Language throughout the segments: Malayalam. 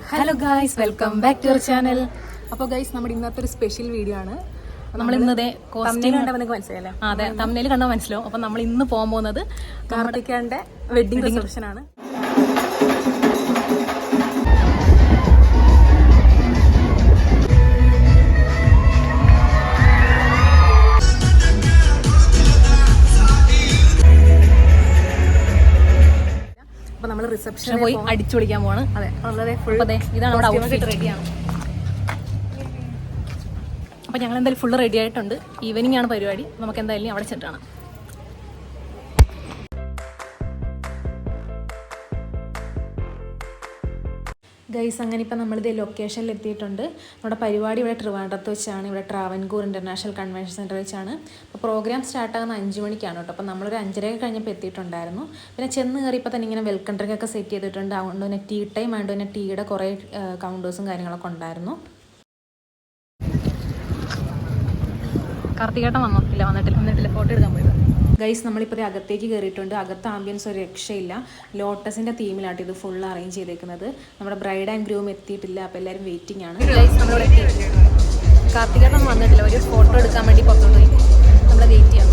Hello guys, welcome back to your channel. അപ്പോൾ ഗൈസ്, നമ്മുടെ ഇന്നത്തെ ഒരു സ്പെഷ്യൽ വീഡിയോ ആണ്. നമ്മൾ ഇന്നത്തെ കോസ്റ്റ്യൂം കണ്ടപ്പോൾ മനസ്സിലായല്ലേ? അതെ, തമ്മിൽ കണ്ടാൽ മനസ്സിലാവും. അപ്പോൾ നമ്മൾ ഇന്ന് പോകാൻ പോകുന്നത് കാർത്തികേയന്റെ വെഡിങ് റിസപ്ഷൻ ആണ്. അപ്പോൾ നമ്മൾ റിസപ്ഷനിൽ പോയി അടിച്ചു പൊളിക്കാൻ പോവാണ്. അതെ, വളരെ ഫുൾ ഇതാണ് നമ്മുടെ ഔട്ട്ഫിറ്റ്, റെഡിയാണ്. അപ്പോൾ ഞങ്ങൾ എന്തായാലും ഫുള്ള് റെഡി ആയിട്ടുണ്ട്. ഈവനിങ് ആണ് പരിപാടി. നമുക്ക് എന്തായാലും അവിടെ ചെട്ടാണ്. ഗൈസ്, അങ്ങനെ ഇപ്പം നമ്മളിത് ലൊക്കേഷനിൽ എത്തിയിട്ടുണ്ട്. നമ്മുടെ പരിപാടി ഇവിടെ ട്രിവാൻഡ്രത്ത് വെച്ചാണ്. ഇവിടെ ട്രാവൻകൂർ ഇൻ്റർനാഷണൽ കൺവെൻഷൻ സെൻറ്റർ വെച്ചാണ്. അപ്പോൾ പ്രോഗ്രാം സ്റ്റാർട്ടാകുന്ന 5 മണിക്കാണ് കേട്ടോ. അപ്പോൾ നമ്മളൊരു 5:30 കഴിഞ്ഞപ്പോൾ എത്തിയിട്ടുണ്ടായിരുന്നു. പിന്നെ ചെന്ന് കയറിയപ്പോൾ തന്നെ ഇങ്ങനെ വെൽക്കം ഡ്രിങ്ക് ഒക്കെ സെറ്റ് ചെയ്തിട്ടുണ്ട്. അതുകൊണ്ട് തന്നെ ടീ ടൈം ആയതുകൊണ്ട് തന്നെ ടീയുടെ കുറേ കൗണ്ടേഴ്സും കാര്യങ്ങളൊക്കെ ഉണ്ടായിരുന്നു. കാർത്തികേട്ടൻ വന്നിട്ടില്ല ഫോട്ടോ എടുക്കാൻ പോയത്. ഗൈസ്, നമ്മളിപ്പോൾ അകത്തേക്ക് കയറിയിട്ടുണ്ട്. അകത്ത് ആംബിയൻസ് ഒരു രക്ഷയില്ല. ലോട്ടസിൻ്റെ തീമിലായിട്ട് ഇത് ഫുൾ അറേഞ്ച് ചെയ്തേക്കുന്നത്. നമ്മുടെ ബ്രൈഡ് ആൻഡ് ഗ്രൂം എത്തിയിട്ടില്ല. അപ്പോൾ എല്ലാവരും വെയിറ്റിംഗ് ആണ്. കാർത്തികേട്ടൻ വന്നിട്ടില്ല. ഒരു ഫോട്ടോ എടുക്കാൻ വേണ്ടി പുറത്തോട്ട് പോയി. നമ്മൾ വെയിറ്റ് ചെയ്യാം.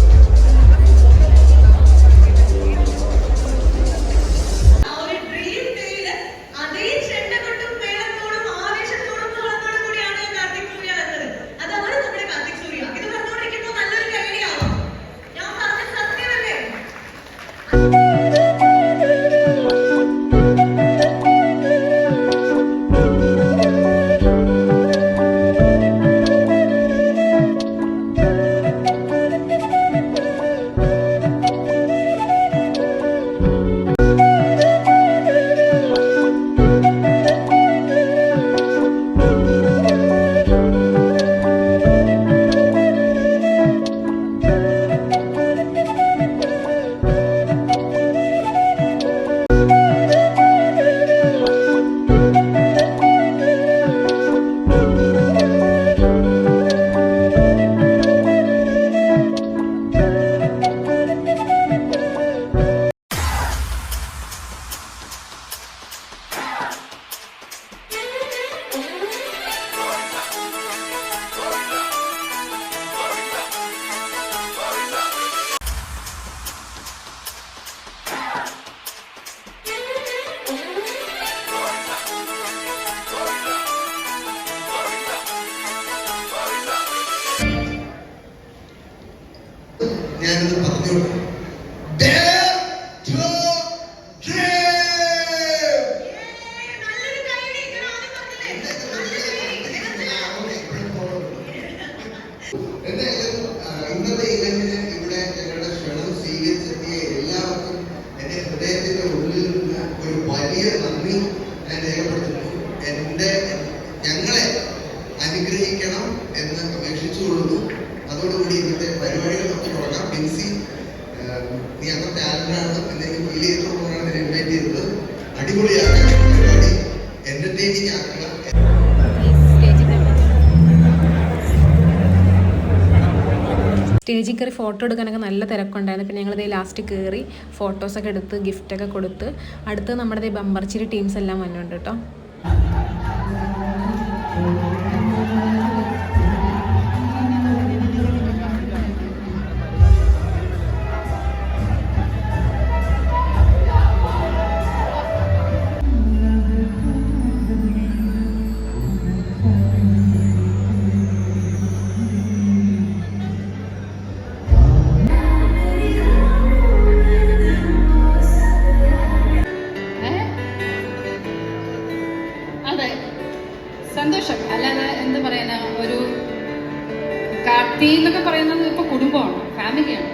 ഞാനിത് പറഞ്ഞു. ഇന്നത്തെ ഇവന്റിന് ഇവിടെ ഞങ്ങളുടെ ക്ഷണം സ്വീകരിച്ചെത്തിയ എല്ലാവർക്കും എന്റെ ഹൃദയത്തിന്റെ ഉള്ളിൽ നിന്ന് ഒരു വലിയ നന്ദി ഞാൻ രേഖപ്പെടുത്തുന്നു. ഞങ്ങളെ അനുഗ്രഹിക്കണം എന്ന് അപേക്ഷിച്ചുകൊള്ളുന്നു. അതോടുകൂടി ഇന്നത്തെ പരിപാടികൾ നമുക്ക് തുടങ്ങാം. ബിൻസി, നീ അത്ര ടാലന്റാണ് എന്നെനിക്ക് ഫീൽ ചെയ്തുകൊണ്ടാണ് ഞാൻ ഇൻവൈറ്റ് ചെയ്തത്. അടിപൊളിയാക്കുക, പരിപാടി എന്റർടൈനിങ് ആക്കുക. സ്റ്റേജിൽ കയറി ഫോട്ടോ എടുക്കാനൊക്കെ നല്ല തിരക്കുണ്ടായിരുന്നു. പിന്നെ ഞങ്ങളിതേ ലാസ്റ്റ് കയറി ഫോട്ടോസൊക്കെ എടുത്ത് ഗിഫ്റ്റൊക്കെ കൊടുത്ത് അടുത്ത് നമ്മുടെ ബമ്പർച്ചിരി ടീംസ് എല്ലാം വന്നിട്ടുണ്ട് കേട്ടോ. സന്തോഷം, അല്ലാതെ എന്താ പറയാനാ, ഒരു കാർത്തി എന്നൊക്കെ പറയുന്നത് ഇപ്പൊ കുടുംബമാണ്, ഫാമിലിയാണ്.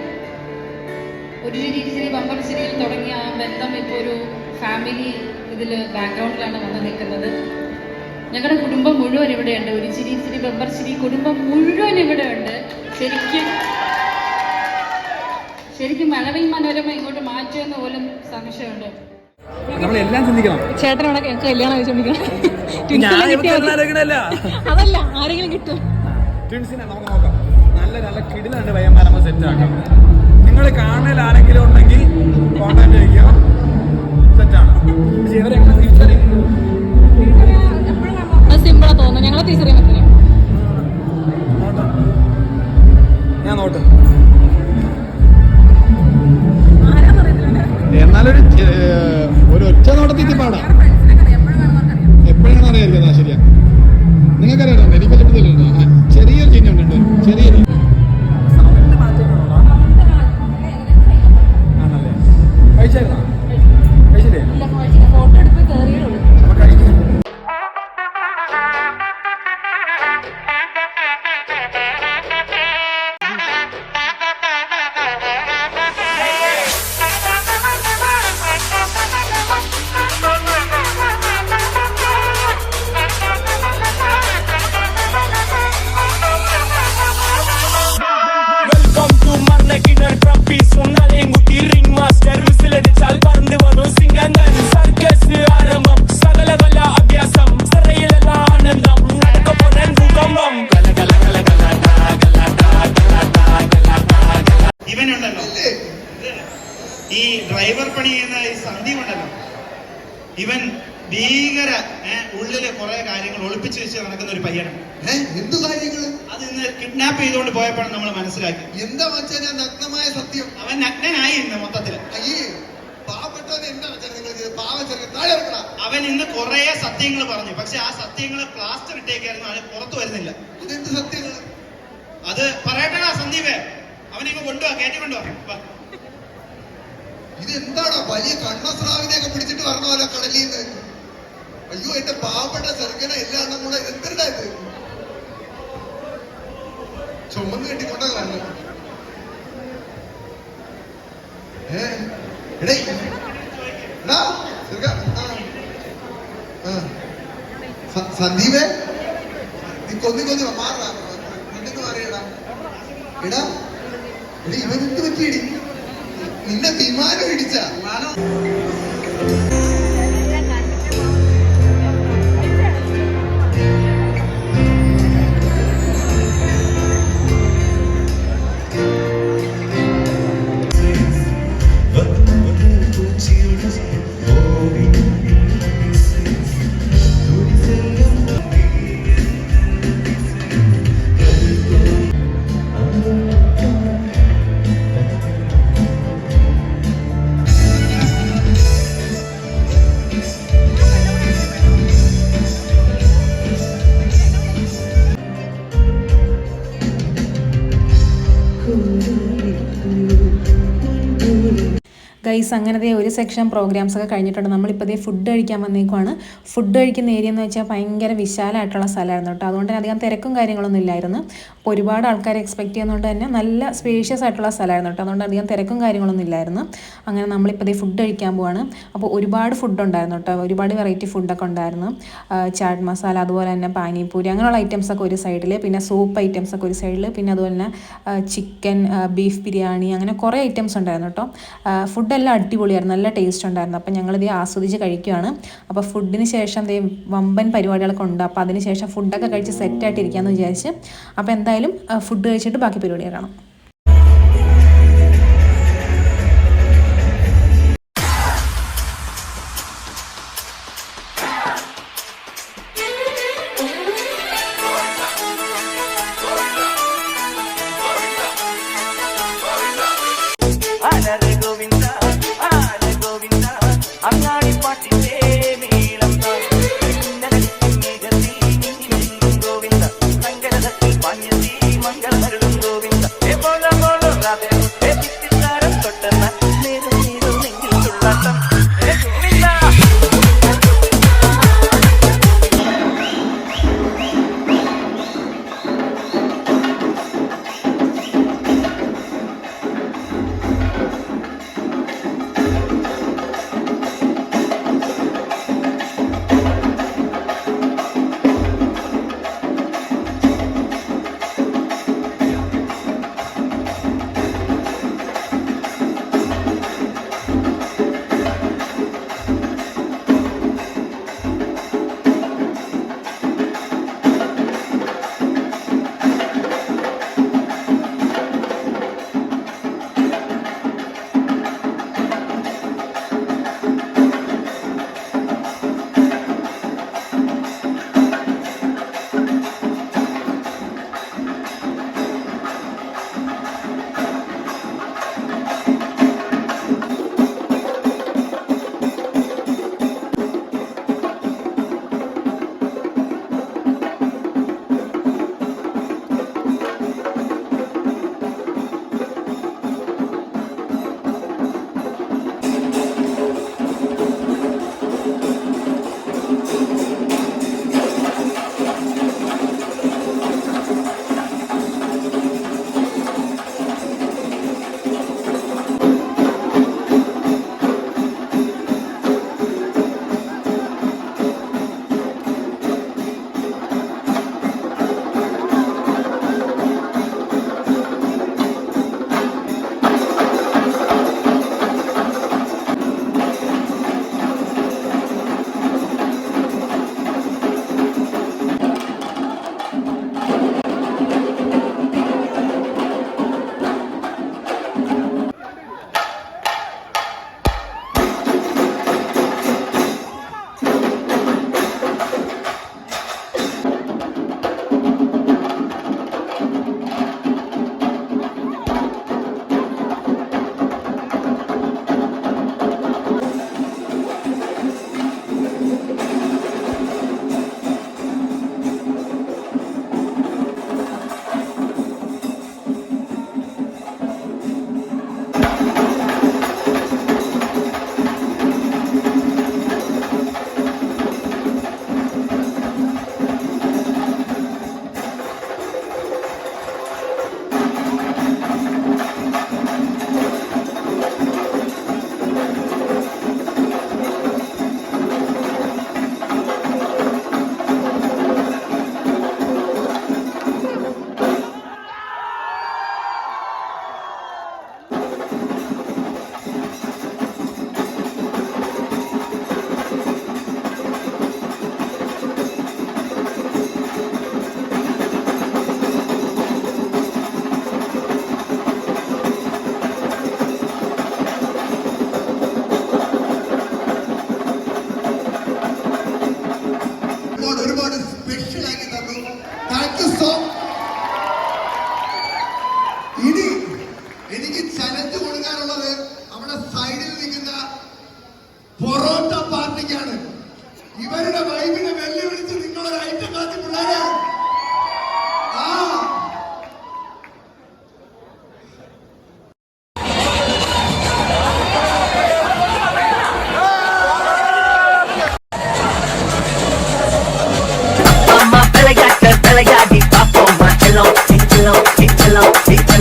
ഒരു ചിരി ബമ്പർ ചിരിയിൽ തുടങ്ങിയ ആ ബന്ധം ഇപ്പോൾ ഒരു ഫാമിലി ഇതിൽ ബാക്ക്ഗ്രൗണ്ടിലാണ് വന്ന് നിൽക്കുന്നത്. ഞങ്ങളുടെ കുടുംബം മുഴുവൻ ഇവിടെയുണ്ട്. ഒരു ചിരി ബമ്പർ ചിരി കുടുംബം മുഴുവൻ ഇവിടെ ഉണ്ട്. ശരിക്കും മഴവിൽ മനോരമ ഇങ്ങോട്ട് മാറ്റുമെന്ന് പോലും സംശയമുണ്ട്. നമ്മളെല്ലാം ചിന്തിക്കണം. ചേട്ടനോടെ കല്യാണം ചോദിക്കണം. അതല്ല, ആരെങ്കിലും കിട്ടും. ട്വിൻസിനെ നമുക്ക് നോക്കാം. നല്ല നല്ല കിടിലുണ്ട് പയ്യന്മാർ, നമ്മൾ സെറ്റ് ആക്കാം. നിങ്ങൾ കാണൽ ആരെങ്കിലും ഉണ്ടെങ്കിൽ കോൺടാക്ട് ചെയ്യുക. സെറ്റാണ്. പക്ഷെ ഇവരെങ്ങനെ തിരിച്ചറിയും? ആളെ തിരിച്ചറിയാൻ പറ്റില്ല. ഞാൻ നോട്ട് എന്നാലൊരു ഒറ്റ നോട്ടത്തിൽ പാടാം. എപ്പോഴാണ് അറിയാതിരിക്കുന്നത്? ശരിയാ, നിങ്ങൾക്കറിയാം, എനിക്ക് പറ്റത്തില്ല. ചെറിയൊരു ചിഹ്നം ഉണ്ട്, ചെറിയൊരു ആണല്ലേ. കഴിച്ചായിരുന്നോ? കഴിച്ചില്ലേ? ഫോട്ടോ എടുത്ത് കയറിയുള്ളൂ. അപ്പൊ കഴിക്കും. ഇവനുണ്ടല്ലോ, ഈ ഡ്രൈവർ പണി ചെയ്യുന്ന ഈ സന്ദീപ് ഉണ്ടല്ലോ, ഇവൻ ഭീകര ഉള്ളില് കുറെ കാര്യങ്ങൾ ഒളിപ്പിച്ച് വെച്ച് നടക്കുന്ന ഒരു പയ്യനാണ്. എന്തു കാര്യങ്ങള്? അത് ഇന്ന് കിഡ്നാപ്പ് ചെയ്തുകൊണ്ട് പോയപ്പോഴാണ് നമ്മൾ മനസ്സിലാക്കി. എന്താ മച്ചാൻ നഗ്നമായ സത്യം? അവൻ നഗ്നനായി ഇന്ന് മൊത്തത്തില്. അയ്യേ, പാവപ്പെട്ടവൻ എന്താ മച്ചാൻ നിങ്ങൾ പാവം ചെറുക്കൻ താഴെ വെക്കണം. അവൻ ഇന്ന് കുറെ സത്യങ്ങൾ പറഞ്ഞു, പക്ഷെ ആ സത്യങ്ങൾ പ്ലാസ്റ്റർ ഇട്ടേക്കായിരുന്നു, അത് പുറത്തു വരുന്നില്ല. ഇതെന്ത് സത്യങ്ങള്? അത് പറയട്ടാ സന്ദീപേ, അവനിങ്ങ് കൊണ്ടുപോവാ, കയറ്റി കൊണ്ടുപോവാ. ഇതെന്താടാ വലിയ കണ്ണസ്രാവിനെയൊക്കെ പിടിച്ചിട്ട് വരണമല്ലോ കടലിൽ നിന്ന്? അയ്യോ, എന്റെ പാവപ്പെട്ട ചെറുക്കനെ എല്ലാം എണ്ണം കൂടെ എന്തിനാ ഇത് ചുമന്ന് കെട്ടിക്കൊണ്ടാണ്. സന്ദീപേ, നീ കൊന്നി മാറാ മാറിയടാ. എടാ ഇവൻ എന്ത് പറ്റിയടി? നിന്നെ വിമാനം ഇടിച്ച ഗൈസ് അങ്ങനത്തെ ഒരു സെക്ഷൻ പ്രോഗ്രാംസ് ഒക്കെ കഴിഞ്ഞിട്ടുണ്ട്. നമ്മളിപ്പോൾ ഇതേ ഫുഡ് കഴിക്കാൻ വന്നേക്കുവാണ്. ഫുഡ് കഴിക്കുന്ന ഏരിയ എന്ന് വെച്ചാൽ ഭയങ്കര വിശാലമായിട്ടുള്ള സ്ഥലമായിരുന്നു കേട്ടോ. അതുകൊണ്ട് തന്നെ അധികം തിരക്കും കാര്യങ്ങളൊന്നും ഇല്ലായിരുന്നു. അപ്പോൾ ഒരുപാട് ആൾക്കാരെ എക്സ്പെക്ട് ചെയ്യുന്നതുകൊണ്ട് തന്നെ നല്ല സ്പേഷ്യസ് ആയിട്ടുള്ള സ്ഥലമായിരുന്നു കേട്ടോ. അതുകൊണ്ട് അധികം തിരക്കും കാര്യങ്ങളൊന്നും ഇല്ലായിരുന്നു. അങ്ങനെ നമ്മളിപ്പോൾ ഇതേ ഫുഡ് കഴിക്കാൻ പോവാണ്. അപ്പോൾ ഒരുപാട് ഫുഡ് ഉണ്ടായിരുന്നു കേട്ടോ. ഒരുപാട് വെറൈറ്റി ഫുഡൊക്കെ ഉണ്ടായിരുന്നു. ചാട്ട് മസാല, അതുപോലെ തന്നെ പാനിപൂരി, അങ്ങനെയുള്ള ഐറ്റംസൊക്കെ ഒരു സൈഡിൽ, പിന്നെ സൂപ്പ് ഐറ്റംസൊക്കെ ഒരു സൈഡിൽ, പിന്നെ അതുപോലെ തന്നെ ചിക്കൻ, ബീഫ് ബിരിയാണി, അങ്ങനെ കുറേ ഐറ്റംസ് ഉണ്ടായിരുന്നു കേട്ടോ. ഫുഡെല്ലാം അടിപൊളിയായിരുന്നു, നല്ല ടേസ്റ്റ് ഉണ്ടായിരുന്നു. അപ്പോൾ ഞങ്ങളിത് ആസ്വദിച്ച് കഴിക്കുകയാണ്. അപ്പോൾ ഫുഡിന് ശേഷം ദേ വമ്പൻ പരിപാടികളൊക്കെ ഉണ്ട്. അപ്പോൾ അതിന് ശേഷം ഫുഡൊക്കെ കഴിച്ച് സെറ്റായിട്ട് ഇരിക്കാമെന്ന് വിചാരിച്ച്. അപ്പോൾ എന്തായാലും ഫുഡ് കഴിച്ചിട്ട് ബാക്കി പരിപാടി കാണാം. ഗോവിന്ദ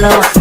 slow.